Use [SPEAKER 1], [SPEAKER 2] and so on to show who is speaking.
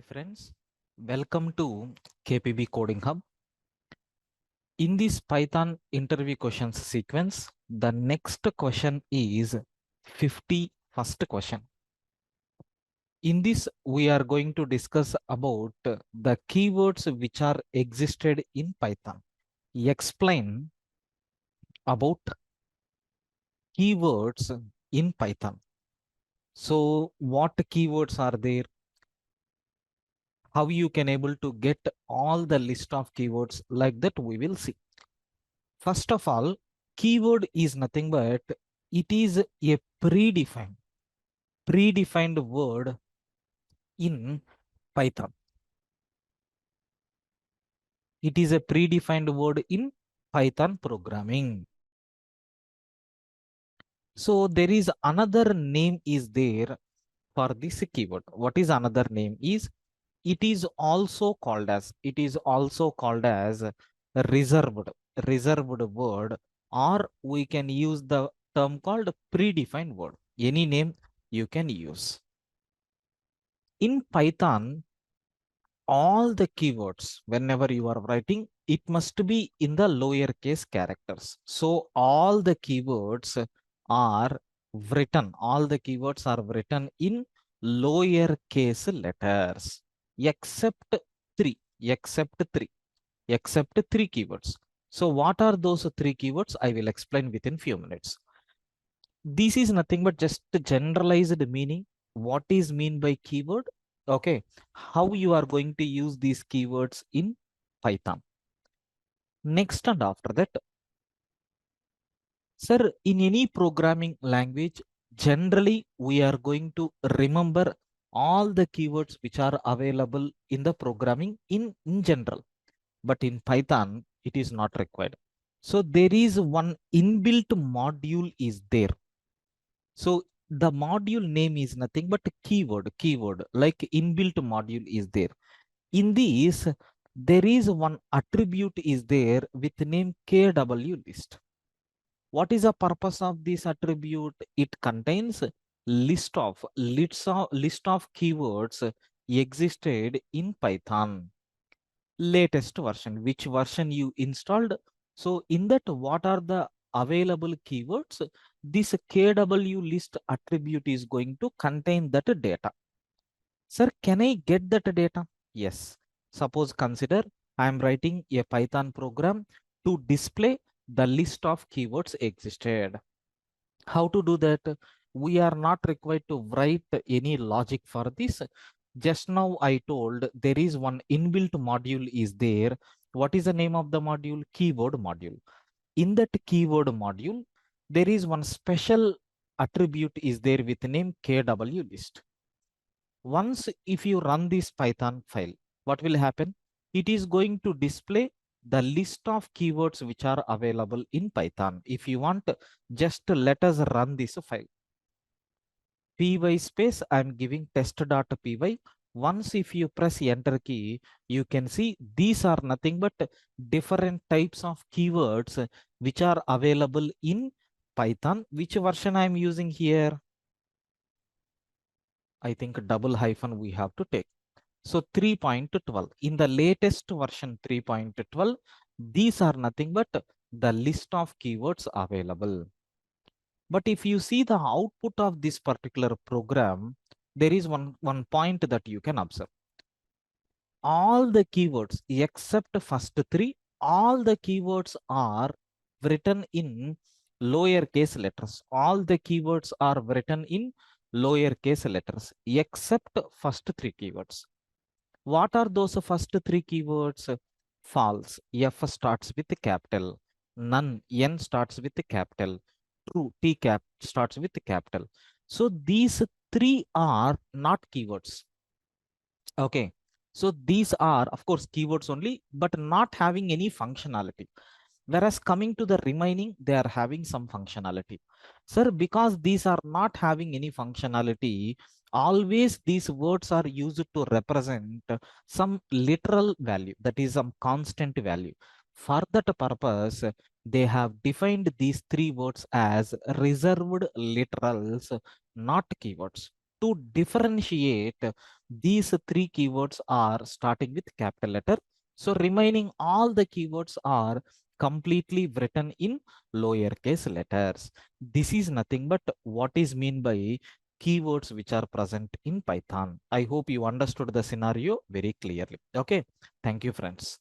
[SPEAKER 1] Hi friends, welcome to KPB Coding Hub. In this Python interview questions sequence, the next question is 51st question. In this, we are going to discuss about the keywords which are existed in Python. Explain about keywords in Python. So what keywords are there? How you can able to get all the list of keywords like that we will see. First of all, keyword is nothing but it is a predefined word in Python. It is a predefined word in Python programming. So there is another name is there for this keyword. What is another name is it is also called as reserved word, or we can use the term called predefined word. Any name you can use. In Python, all the keywords, whenever you are writing, it must be in the lowercase characters. So all the keywords are written in lowercase letters, except three, except three keywords. So what are those three keywords? I will explain within few minutes. This is nothing but just a generalized meaning. What is mean by keyword? Okay, how you are going to use these keywords in Python. Next, and after that, sir, in any programming language, generally we are going to remember all the keywords which are available in the programming in general. But in Python, it is not required. So there is one inbuilt module is there. So the module name is nothing but keyword, like inbuilt module is there. In this, there is one attribute is there with name KW list. What is the purpose of this attribute? It contains list of keywords existed in Python latest version, which version you installed. So in that, what are the available keywords? This KW list attribute is going to contain that data. Sir, can I get that data? Yes. Suppose consider I am writing a Python program to display the list of keywords existed. How to do that? We are not required to write any logic for this. Just now I told there is one inbuilt module is there. What is the name of the module? Keyword module. In that keyword module, there is one special attribute is there with name KW list. Once if you run this Python file, what will happen? It is going to display the list of keywords which are available in Python. If you want, just let us run this file. Py space, I am giving test.py. Once if you press enter key, you can see these are nothing but different types of keywords which are available in Python. Which version I am using here? I think double hyphen we have to take. So 3.12, in the latest version 3.12, these are nothing but the list of keywords available. But if you see the output of this particular program, there is one point that you can observe. All the keywords except first three, all the keywords are written in lowercase letters. All the keywords are written in lowercase letters except first three keywords. What are those first three keywords? False, F starts with capital. None, N starts with capital. True, T cap starts with capital. So these three are not keywords. Okay. So these are, of course, keywords only, but not having any functionality. Whereas coming to the remaining, they are having some functionality. Sir, because these are not having any functionality, always these words are used to represent some literal value, that is some constant value. For that purpose, they have defined these three words as reserved literals, not keywords. to differentiate, these three keywords are starting with capital letter. So remaining all the keywords are completely written in lowercase letters. This is nothing but what is meant by keywords which are present in Python. I hope you understood the scenario very clearly. Okay. Thank you, friends.